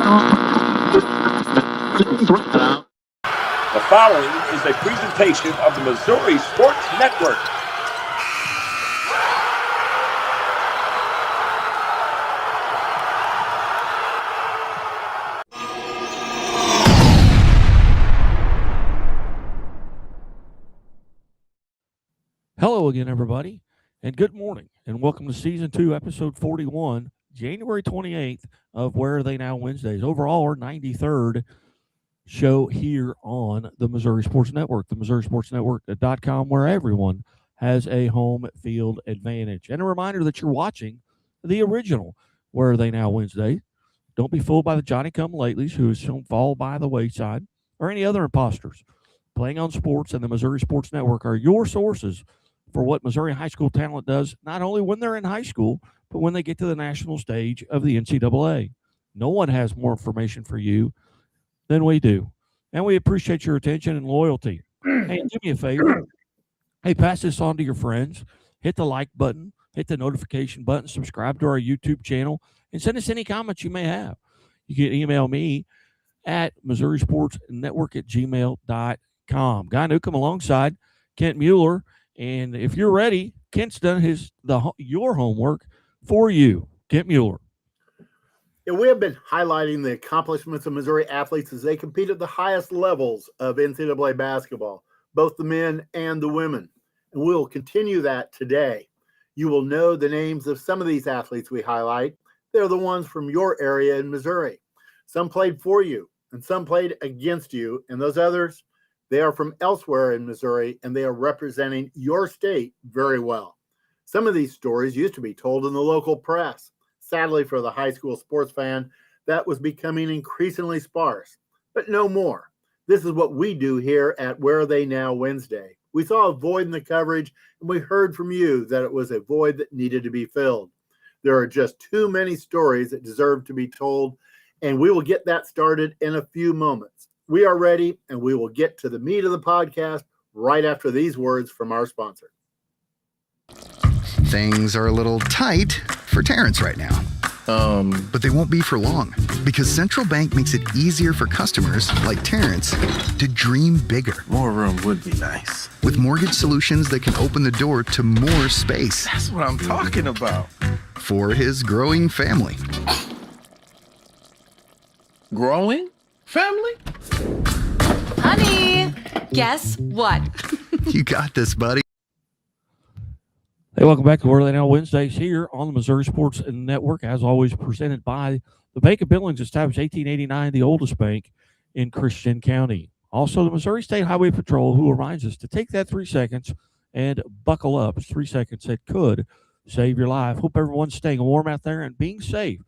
The following is a presentation of the Missouri Sports Network. Hello again, everybody, and good morning, and welcome to Season 2, Episode 41, January 28th of Where Are They Now Wednesdays. Overall, our 93rd show here on the Missouri Sports Network, the MissouriSportsNetwork.com, where everyone has a home field advantage. And a reminder that you're watching the original Where Are They Now Wednesday. Don't be fooled by the Johnny-come-latelys who has shown fall by the wayside or any other imposters. Playing on Sports and the Missouri Sports Network are your sources for what Missouri high school talent does, not only when they're in high school, but when they get to the national stage of the NCAA. No one has more information for you than we do. And we appreciate your attention and loyalty. Hey, do me a favor. Hey, pass this on to your friends. Hit the like button, hit the notification button, subscribe to our YouTube channel, and send us any comments you may have. You can email me at MissouriSportsNetwork@gmail.com. Guy Newcomb alongside Kent Mueller. And if you're ready, Kent's done your homework for you. Kent Mueller. Yeah, we have been highlighting the accomplishments of Missouri athletes as they compete at the highest levels of NCAA basketball, both the men and the women. And we'll continue that today. You will know the names of some of these athletes we highlight. They're the ones from your area in Missouri. Some played for you, and some played against you. And those others, they are from elsewhere in Missouri, and they are representing your state very well. Some of these stories used to be told in the local press. Sadly, for the high school sports fan, that was becoming increasingly sparse. But no more. This is what we do here at Where Are They Now Wednesday. We saw a void in the coverage, and we heard from you that it was a void that needed to be filled. There are just too many stories that deserve to be told, and we will get that started in a few moments. We are ready, and we will get to the meat of the podcast right after these words from our sponsor. Things are a little tight for Terrence right now. But they won't be for long, because Central Bank makes it easier for customers like Terrence to dream bigger. More room would be nice. With mortgage solutions that can open the door to more space. That's what I'm talking about. For his growing family. Growing family? Honey, guess what? You got this, buddy. Hey, welcome back to Where Are They Now Wednesdays here on the Missouri Sports Network, as always presented by the Bank of Billings, established 1889, the oldest bank in Christian County. Also, the Missouri State Highway Patrol, who reminds us to take that 3 seconds and buckle up. It's 3 seconds that could save your life. Hope everyone's staying warm out there and being safe.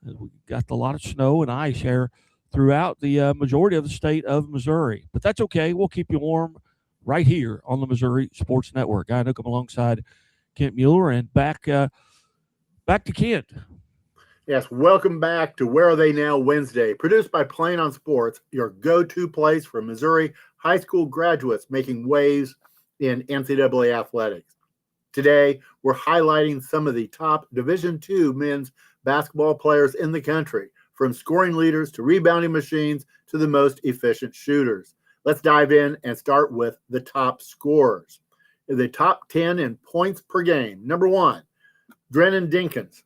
We got a lot of snow and ice here throughout the majority of the state of Missouri. But that's okay. We'll keep you warm right here on the Missouri Sports Network. Guy Newcomb alongside Kent Mueller, and back to Kent. Yes, welcome back to Where Are They Now Wednesday, produced by Playing on Sports, your go-to place for Missouri high school graduates making waves in NCAA athletics. Today, we're highlighting some of the top Division II men's basketball players in the country, from scoring leaders to rebounding machines to the most efficient shooters. Let's dive in and start with the top scorers. The top 10 in points per game. Number 1, Drennan Dinkins.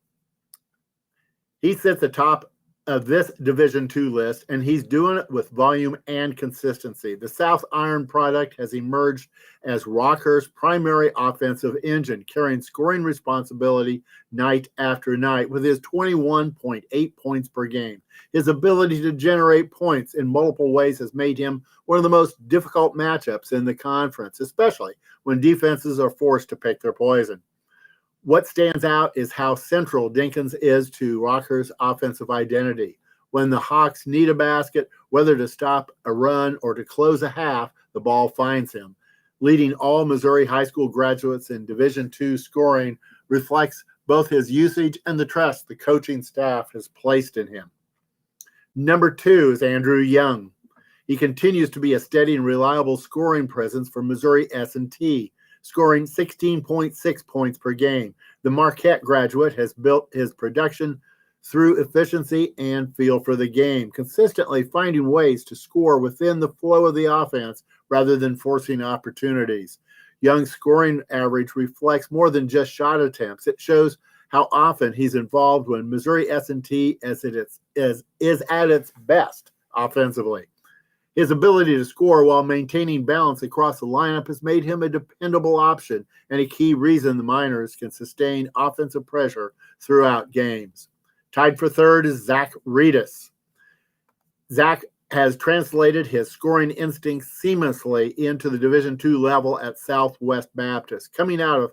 He sits atop of this Division II list, and he's doing it with volume and consistency. The South Iron product has emerged as Rockhurst's primary offensive engine, carrying scoring responsibility night after night with his 21.8 points per game. His ability to generate points in multiple ways has made him one of the most difficult matchups in the conference, especially when defenses are forced to pick their poison. What stands out is how central Dinkins is to Rockhurst's offensive identity. When the Hawks need a basket, whether to stop a run or to close a half, the ball finds him. Leading all Missouri high school graduates in Division II scoring reflects both his usage and the trust the coaching staff has placed in him. Number 2 is Andrew Young. He continues to be a steady and reliable scoring presence for Missouri S&T, scoring 16.6 points per game. The Marquette graduate has built his production through efficiency and feel for the game, consistently finding ways to score within the flow of the offense rather than forcing opportunities. Young's scoring average reflects more than just shot attempts. It shows how often he's involved when Missouri S&T is at its best offensively. His ability to score while maintaining balance across the lineup has made him a dependable option and a key reason the Miners can sustain offensive pressure throughout games. Tied for third is Zach Reedus. Zach has translated his scoring instincts seamlessly into the Division II level at Southwest Baptist. Coming out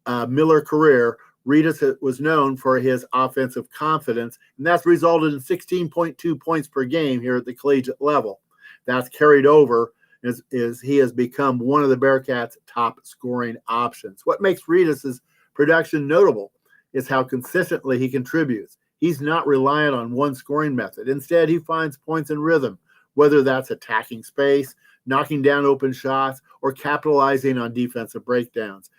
of Miller career, Reedus was known for his offensive confidence, and that's resulted in 16.2 points per game here at the collegiate level. That's carried over as he has become one of the Bearcats' top scoring options. What makes Reedus' production notable is how consistently he contributes. He's not reliant on one scoring method. Instead, he finds points in rhythm, whether that's attacking space, knocking down open shots, or capitalizing on defensive breakdowns.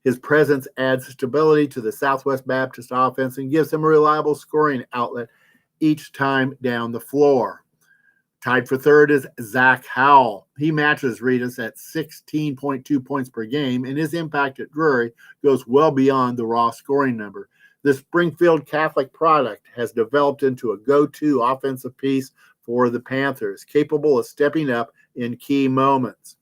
His presence adds stability to the Southwest Baptist offense and gives him a reliable scoring outlet each time down the floor. Tied for third is Zach Howell. He matches Reedus at 16.2 points per game, and his impact at Drury goes well beyond the raw scoring number. The Springfield Catholic product has developed into a go-to offensive piece for the Panthers, capable of stepping up in key moments.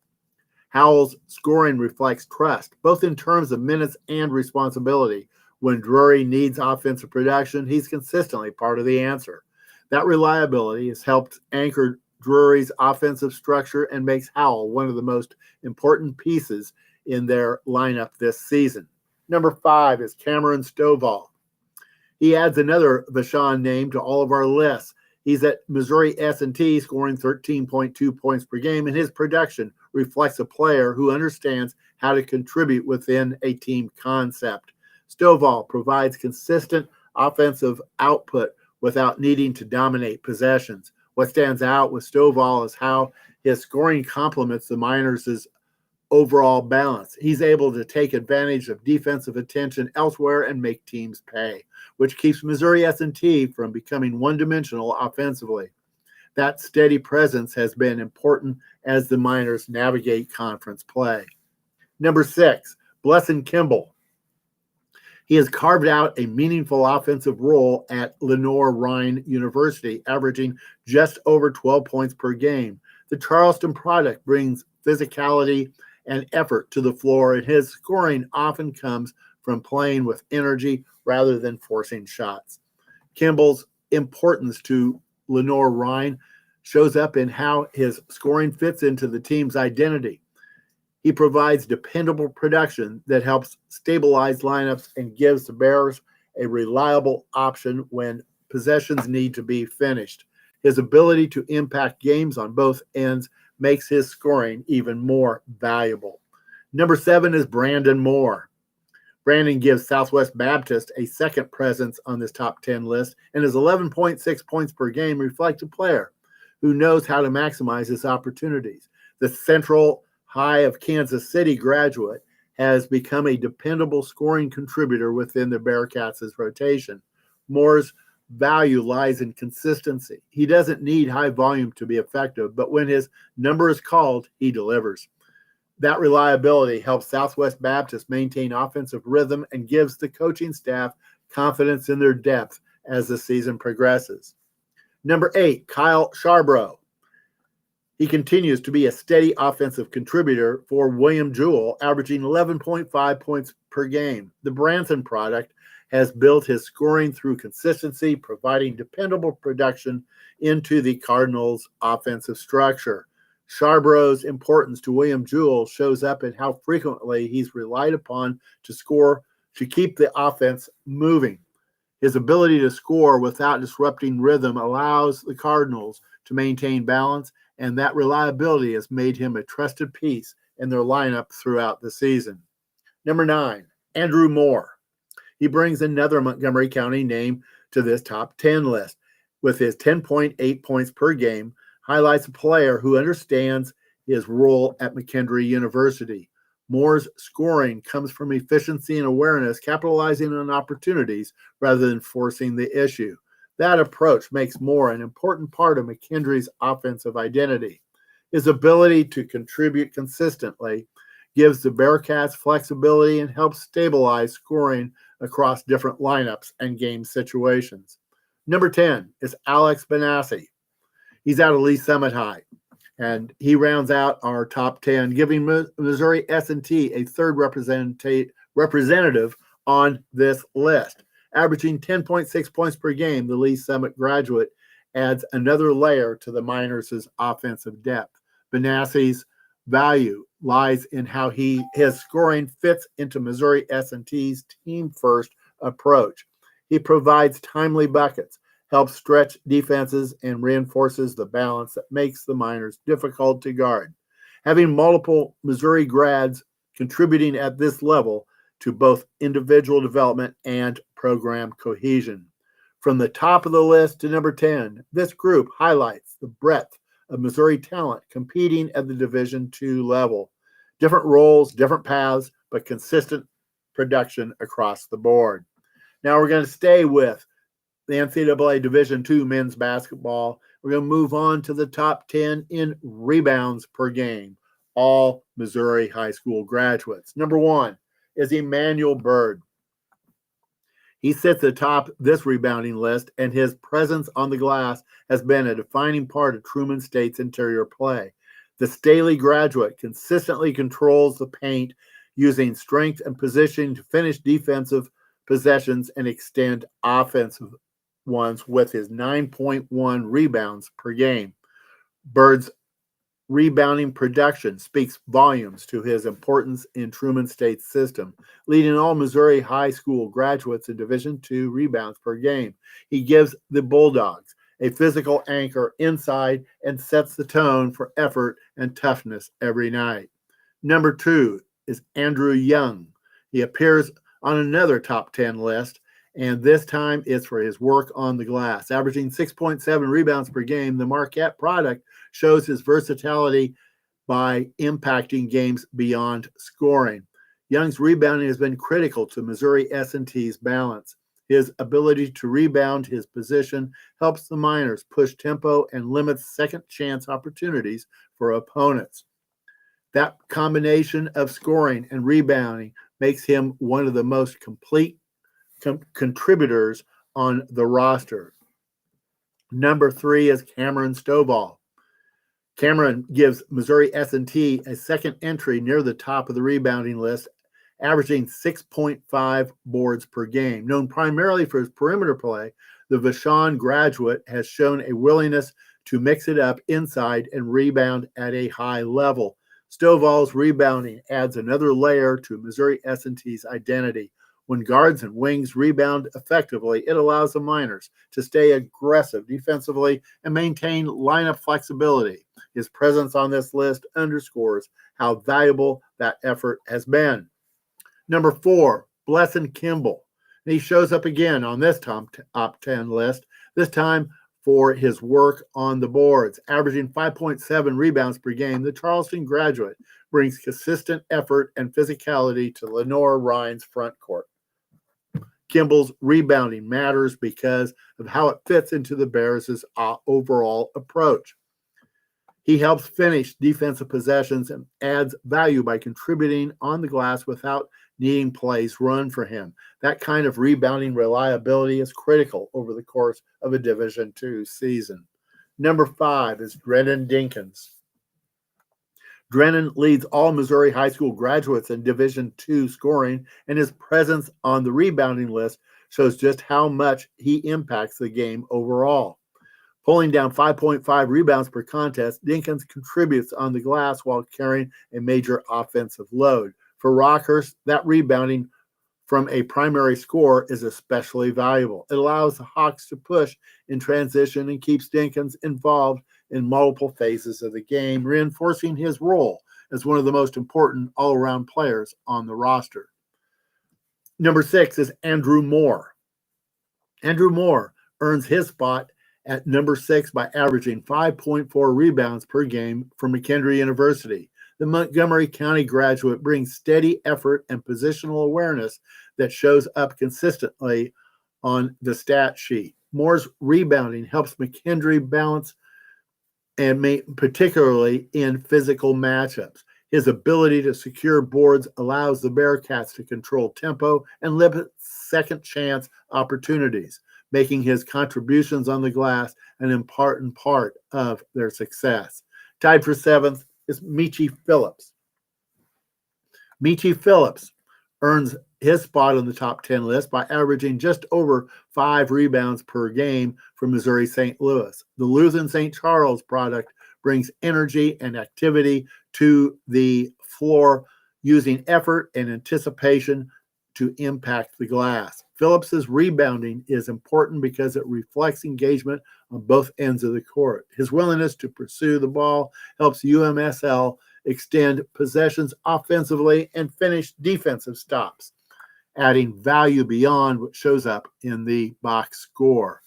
Howell's scoring reflects trust, both in terms of minutes and responsibility. When Drury needs offensive production, he's consistently part of the answer. That reliability has helped anchor Drury's offensive structure and makes Howell one of the most important pieces in their lineup this season. Number 5 is Cameron Stovall. He adds another Vashon name to all of our lists. He's at Missouri S&T, scoring 13.2 points per game, and his production reflects a player who understands how to contribute within a team concept. Stovall provides consistent offensive output without needing to dominate possessions. What stands out with Stovall is how his scoring complements the Miners' overall balance. He's able to take advantage of defensive attention elsewhere and make teams pay, which keeps Missouri S&T from becoming one-dimensional offensively. That steady presence has been important as the Miners navigate conference play. Number 6, Blesson Kimball. He has carved out a meaningful offensive role at Lenoir-Rhyne University, averaging just over 12 points per game. The Charleston product brings physicality and effort to the floor, and his scoring often comes from playing with energy rather than forcing shots. Kimball's importance to Lenoir-Rhyne shows up in how his scoring fits into the team's identity. He provides dependable production that helps stabilize lineups and gives the Bears a reliable option when possessions need to be finished. His ability to impact games on both ends makes his scoring even more valuable. Number 7 is Brandon Moore. Brandon gives Southwest Baptist a second presence on this top 10 list, and his 11.6 points per game reflect a player who knows how to maximize his opportunities. The Central High of Kansas City graduate has become a dependable scoring contributor within the Bearcats' rotation. Moore's value lies in consistency. He doesn't need high volume to be effective, but when his number is called, he delivers. That reliability helps Southwest Baptist maintain offensive rhythm and gives the coaching staff confidence in their depth as the season progresses. Number 8, Kyle Charbrough. He continues to be a steady offensive contributor for William Jewell, averaging 11.5 points per game. The Branson product has built his scoring through consistency, providing dependable production into the Cardinals' offensive structure. Charbrough's importance to William Jewell shows up in how frequently he's relied upon to score to keep the offense moving. His ability to score without disrupting rhythm allows the Cardinals to maintain balance, and that reliability has made him a trusted piece in their lineup throughout the season. Number 9, Andrew Moore. He brings another Montgomery County name to this top 10 list. With his 10.8 points per game, highlights a player who understands his role at McKendree University. Moore's scoring comes from efficiency and awareness, capitalizing on opportunities rather than forcing the issue. That approach makes Moore an important part of McKendree's offensive identity. His ability to contribute consistently gives the Bearcats flexibility and helps stabilize scoring across different lineups and game situations. Number 10 is Alex Benassi. He's out of Lee Summit High, and he rounds out our top 10, giving Missouri S&T a third representative on this list. Averaging 10.6 points per game, the Lee Summit graduate adds another layer to the Miners' offensive depth. Benassi's value lies in how his scoring fits into Missouri S&T's team-first approach. He provides timely buckets, helps stretch defenses, and reinforces the balance that makes the Miners difficult to guard. Having multiple Missouri grads contributing at this level to both individual development and program cohesion. From the top of the list to number 10, this group highlights the breadth of Missouri talent competing at the Division II level. Different roles, different paths, but consistent production across the board. Now we're going to stay with the NCAA Division II men's basketball. We're going to move on to the top 10 in rebounds per game, all Missouri high school graduates. Number 1 is Emmanuel Bird. He sits atop this rebounding list, and his presence on the glass has been a defining part of Truman State's interior play. The Staley graduate consistently controls the paint, using strength and positioning to finish defensive possessions and extend offensive ones with his 9.1 rebounds per game. Bird's rebounding production speaks volumes to his importance in Truman State's system, leading all Missouri high school graduates in Division II rebounds per game. He gives the Bulldogs a physical anchor inside and sets the tone for effort and toughness every night. Number 2 is Andrew Young. He appears on another top 10 list, and this time it's for his work on the glass. Averaging 6.7 rebounds per game, the Marquette product shows his versatility by impacting games beyond scoring. Young's rebounding has been critical to Missouri S&T's balance. His ability to rebound his position helps the Miners push tempo and limits second chance opportunities for opponents. That combination of scoring and rebounding makes him one of the most complete contributors on the roster. Number 3 is Cameron Stovall. Cameron gives Missouri S&T a second entry near the top of the rebounding list, averaging 6.5 boards per game. Known primarily for his perimeter play, the Vashon graduate has shown a willingness to mix it up inside and rebound at a high level. Stovall's rebounding adds another layer to Missouri S&T's identity. When guards and wings rebound effectively, it allows the Miners to stay aggressive defensively and maintain lineup flexibility. His presence on this list underscores how valuable that effort has been. Number 4, Blesson Kimball. And he shows up again on this top 10 list, this time for his work on the boards. Averaging 5.7 rebounds per game, the Charleston graduate brings consistent effort and physicality to Lenore Ryan's front court. Kimball's rebounding matters because of how it fits into the Bears' overall approach. He helps finish defensive possessions and adds value by contributing on the glass without needing plays run for him. That kind of rebounding reliability is critical over the course of a Division II season. Number 5 is Drennan Dinkins. Drennan leads all Missouri high school graduates in Division II scoring, and his presence on the rebounding list shows just how much he impacts the game overall. Pulling down 5.5 rebounds per contest, Dinkins contributes on the glass while carrying a major offensive load. For Rockhurst, that rebounding from a primary scorer is especially valuable. It allows the Hawks to push in transition and keeps Dinkins involved in multiple phases of the game, reinforcing his role as one of the most important all-around players on the roster. Number 6 is Andrew Moore. Andrew Moore earns his spot at number 6 by averaging 5.4 rebounds per game from McKendree University. The Montgomery County graduate brings steady effort and positional awareness that shows up consistently on the stat sheet. Moore's rebounding helps McKendree balance, and particularly in physical matchups. His ability to secure boards allows the Bearcats to control tempo and limit second chance opportunities, making his contributions on the glass an important part of their success. Tied for seventh is Michi Phillips. Michi Phillips earns his spot on the top 10 list by averaging just over 5 rebounds per game from Missouri St. Louis. The Lutheran St. Charles product brings energy and activity to the floor, using effort and anticipation to impact the glass. Phillips's rebounding is important because it reflects engagement on both ends of the court. His willingness to pursue the ball helps UMSL extend possessions offensively and finish defensive stops, adding value beyond what shows up in the box score.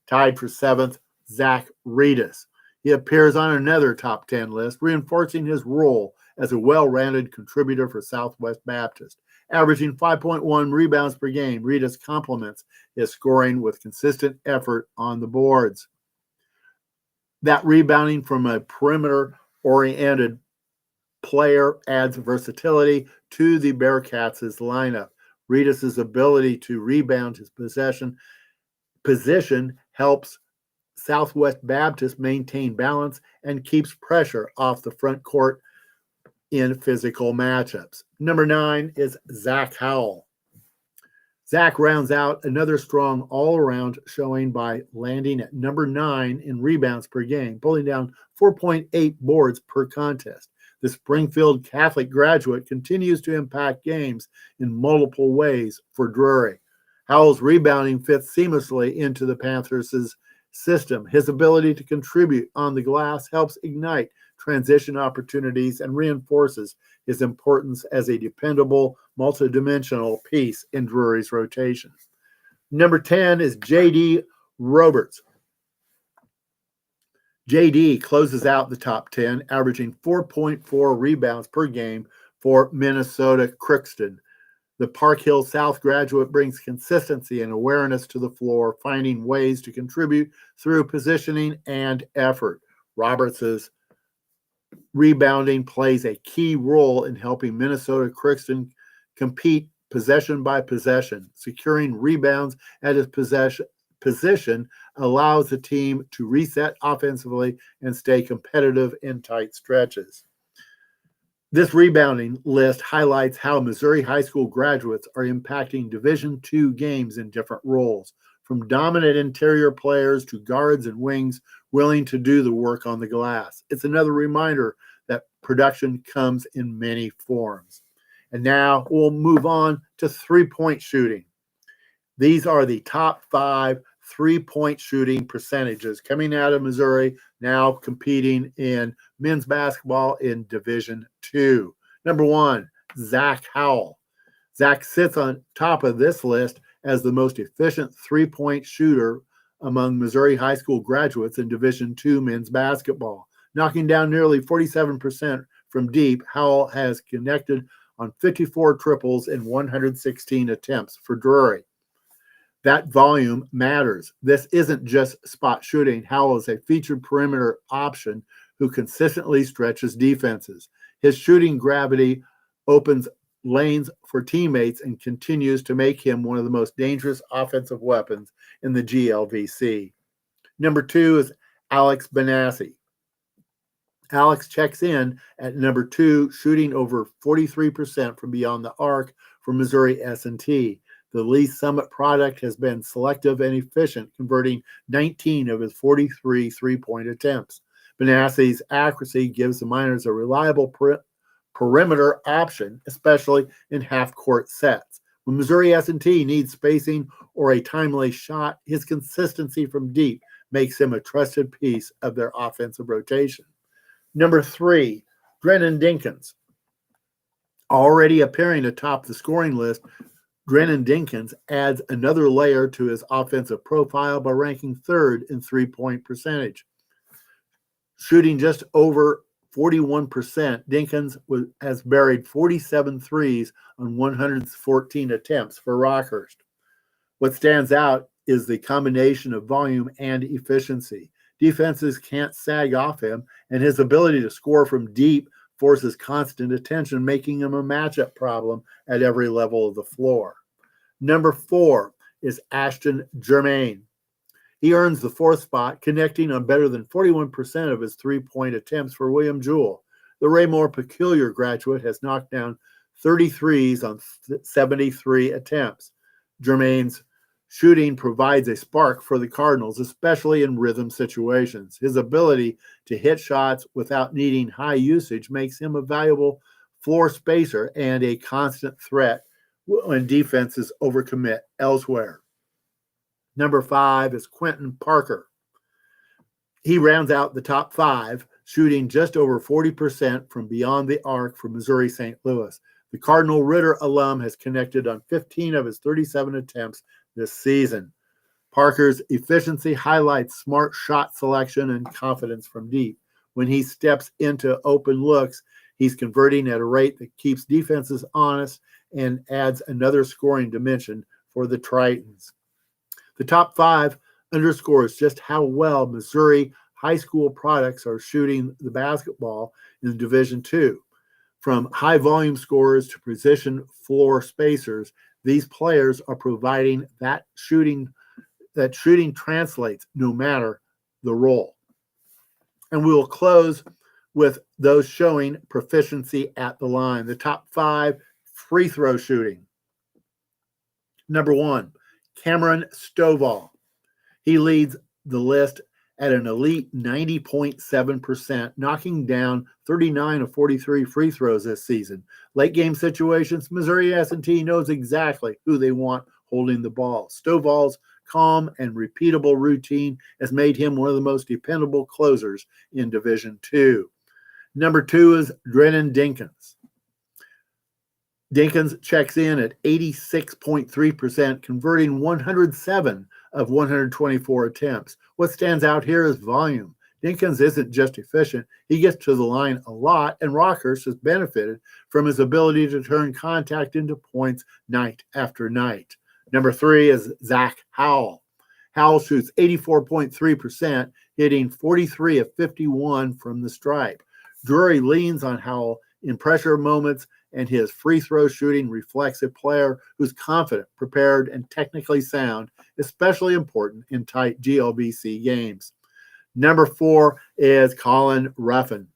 Tied for seventh, Zach Reedus. He appears on another top 10 list, reinforcing his role as a well-rounded contributor for Southwest Baptist. Averaging 5.1 rebounds per game, Reedus complements his scoring with consistent effort on the boards. That rebounding from a perimeter-oriented player adds versatility to the Bearcats' lineup. Reedus' ability to rebound his position helps Southwest Baptist maintain balance and keeps pressure off the front court in physical matchups. Number 9 is Zach Howell. Zach rounds out another strong all-around showing by landing at number 9 in rebounds per game, pulling down 4.8 boards per contest. The Springfield Catholic graduate continues to impact games in multiple ways for Drury. Howell's rebounding fits seamlessly into the Panthers' system. His ability to contribute on the glass helps ignite transition opportunities and reinforces his importance as a dependable, multidimensional piece in Drury's rotation. Number 10 is J.D. Roberts. J.D. closes out the top 10, averaging 4.4 rebounds per game for Minnesota Crookston. The Park Hill South graduate brings consistency and awareness to the floor, finding ways to contribute through positioning and effort. Roberts' rebounding plays a key role in helping Minnesota Crookston compete possession by possession. Securing rebounds at his position allows the team to reset offensively and stay competitive in tight stretches. This rebounding list highlights how Missouri high school graduates are impacting Division II games in different roles, from dominant interior players to guards and wings willing to do the work on the glass. It's another reminder that production comes in many forms. And now we'll move on to three-point shooting. These are the top 5 three-point shooting percentages coming out of Missouri, now competing in men's basketball in Division II. Number 1, Zach Howell. Zach sits on top of this list as the most efficient three-point shooter among Missouri high school graduates in Division II men's basketball. Knocking down nearly 47% from deep, Howell has connected on 54 triples in 116 attempts for Drury. That volume matters. This isn't just spot shooting. Howell is a featured perimeter option who consistently stretches defenses. His shooting gravity opens lanes for teammates and continues to make him one of the most dangerous offensive weapons in the GLVC. Number 2 is Alex Benassi. Alex checks in at number 2, shooting over 43% from beyond the arc for Missouri S&T. The Lee Summit product has been selective and efficient, converting 19 of his 43 three-point attempts. Benassi's accuracy gives the Miners a reliable perimeter option, especially in half-court sets. When Missouri S&T needs spacing or a timely shot, his consistency from deep makes him a trusted piece of their offensive rotation. Number 3, Drennan Dinkins. Already appearing atop the scoring list, Drennan Dinkins adds another layer to his offensive profile by ranking 3rd in three-point percentage, shooting just over 41%, Dinkins has buried 47 threes on 114 attempts for Rockhurst. What stands out is the combination of volume and efficiency. Defenses can't sag off him, and his ability to score from deep forces constant attention, making him a matchup problem at every level of the floor. Number 4 is Ashton Germain. He earns the 4th spot, connecting on better than 41% of his three-point attempts for William Jewell. The Raymore Peculiar graduate has knocked down 33s on 73 attempts. Germain's shooting provides a spark for the Cardinals, especially in rhythm situations. His ability to hit shots without needing high usage makes him a valuable floor spacer and a constant threat when defenses overcommit elsewhere. Number 5 is Quentin Parker. He rounds out the top 5, shooting just over 40% from beyond the arc for Missouri St. Louis. The Cardinal Ritter alum has connected on 15 of his 37 attempts this season. Parker's efficiency highlights smart shot selection and confidence from deep. When he steps into open looks, he's converting at a rate that keeps defenses honest and adds another scoring dimension for the Tritons. The top 5 underscores just how well Missouri high school products are shooting the basketball in Division II. From high volume scorers to position floor spacers, these players are providing that shooting translates no matter the role. And we will close with those showing proficiency at the line. The top 5 free throw shooting. Number 1, Cameron Stovall. He leads the list at an elite 90.7%, knocking down 39 of 43 free throws this season. Late game situations, Missouri S&T knows exactly who they want holding the ball. Stovall's calm and repeatable routine has made him one of the most dependable closers in Division II. Number 2 is Drennan Dinkins. Dinkins checks in at 86.3%, converting 107 of 124 attempts. What stands out here is volume. Dinkins isn't just efficient, he gets to the line a lot, and Rockhurst has benefited from his ability to turn contact into points night after night. Number 3 is Zach Howell. Howell shoots 84.3%, hitting 43 of 51 from the stripe. Drury leans on Howell in pressure moments, and his free throw shooting reflects a player who's confident, prepared, and technically sound, especially important in tight GLBC games. Number 4 is Colin Ruffin.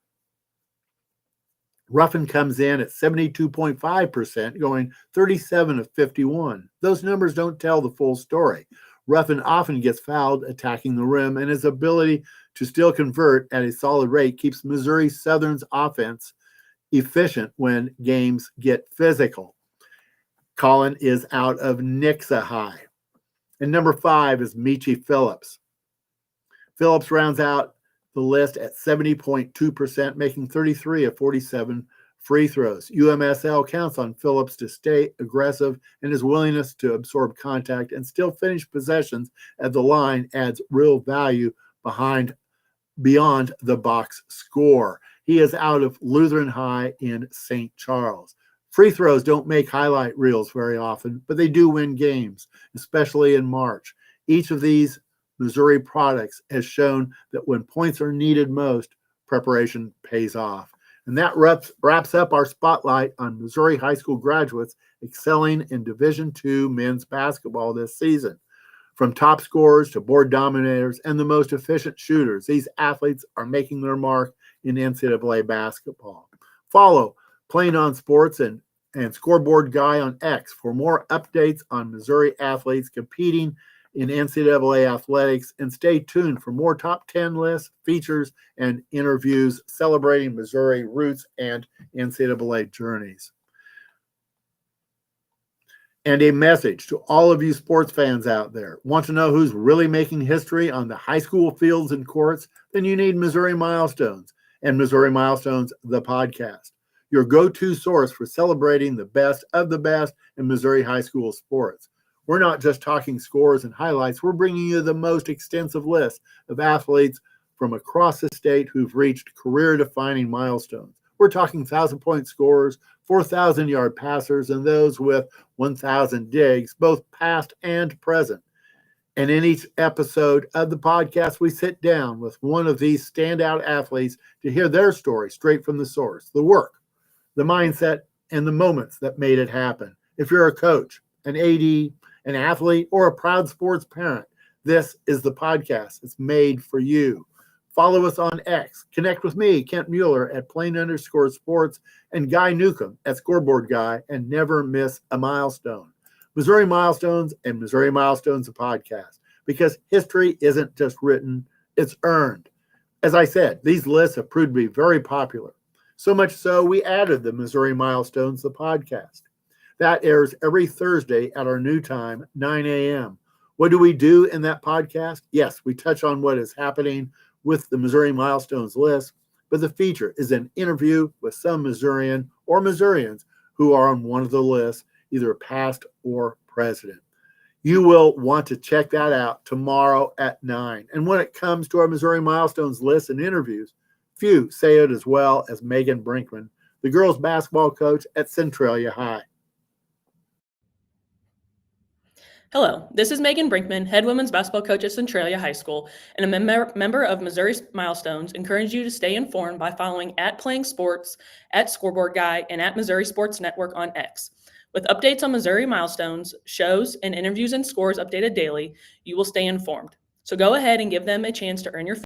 Ruffin comes in at 72.5%, going 37 of 51. Those numbers don't tell the full story. Ruffin often gets fouled attacking the rim, and his ability to still convert at a solid rate keeps Missouri Southern's offense efficient when games get physical. Colin is out of Nixa High. And number 5 is Michi Phillips. Phillips rounds out the list at 70.2%, making 33 of 47 free throws. UMSL counts on Phillips to stay aggressive, and his willingness to absorb contact and still finish possessions at the line adds real value beyond the box score. He is out of Lutheran High in St. Charles. Free throws don't make highlight reels very often, but they do win games, especially in March. Each of these Missouri products has shown that when points are needed most, preparation pays off. And that wraps up our spotlight on Missouri high school graduates excelling in Division II men's basketball this season. From top scorers to board dominators and the most efficient shooters, these athletes are making their mark in NCAA basketball. Follow Playing on Sports and Scoreboard Guy on X for more updates on Missouri athletes competing in NCAA athletics, and stay tuned for more top 10 lists, features, and interviews celebrating Missouri roots and NCAA journeys. And a message to all of you sports fans out there. Want to know who's really making history on the high school fields and courts? Then you need Missouri Milestones and Missouri Milestones, the podcast, your go-to source for celebrating the best of the best in Missouri high school sports. We're not just talking scores and highlights. We're bringing you the most extensive list of athletes from across the state who've reached career-defining milestones. We're talking 1,000-point scorers, 4,000-yard passers, and those with 1,000 digs, both past and present. And in each episode of the podcast, we sit down with one of these standout athletes to hear their story straight from the source, the work, the mindset, and the moments that made it happen. If you're a coach, an AD, an athlete, or a proud sports parent, this is the podcast. It's made for you. Follow us on X. Connect with me, Kent Mueller, at @plain_sports, and Guy Newcomb at Scoreboard Guy, and never miss a milestone. Missouri Milestones and Missouri Milestones, a podcast, because history isn't just written, it's earned. As I said, these lists have proved to be very popular. So much so, we added the Missouri Milestones, the podcast. That airs every Thursday at our new time, 9 a.m. What do we do in that podcast? Yes, we touch on what is happening with the Missouri Milestones list, but the feature is an interview with some Missourian or Missourians who are on one of the lists, either past or present. You will want to check that out tomorrow at 9. And when it comes to our Missouri Milestones list and interviews, few say it as well as Megan Brinkman, the girls basketball coach at Centralia High. Hello, this is Megan Brinkman, head women's basketball coach at Centralia High School, and a member of Missouri Milestones. Encourage you to stay informed by following @playingsports, @scoreboard guy, and @Missouri Sports Network on X. With updates on Missouri Milestones, shows, and interviews and scores updated daily, you will stay informed. So go ahead and give them a chance to earn your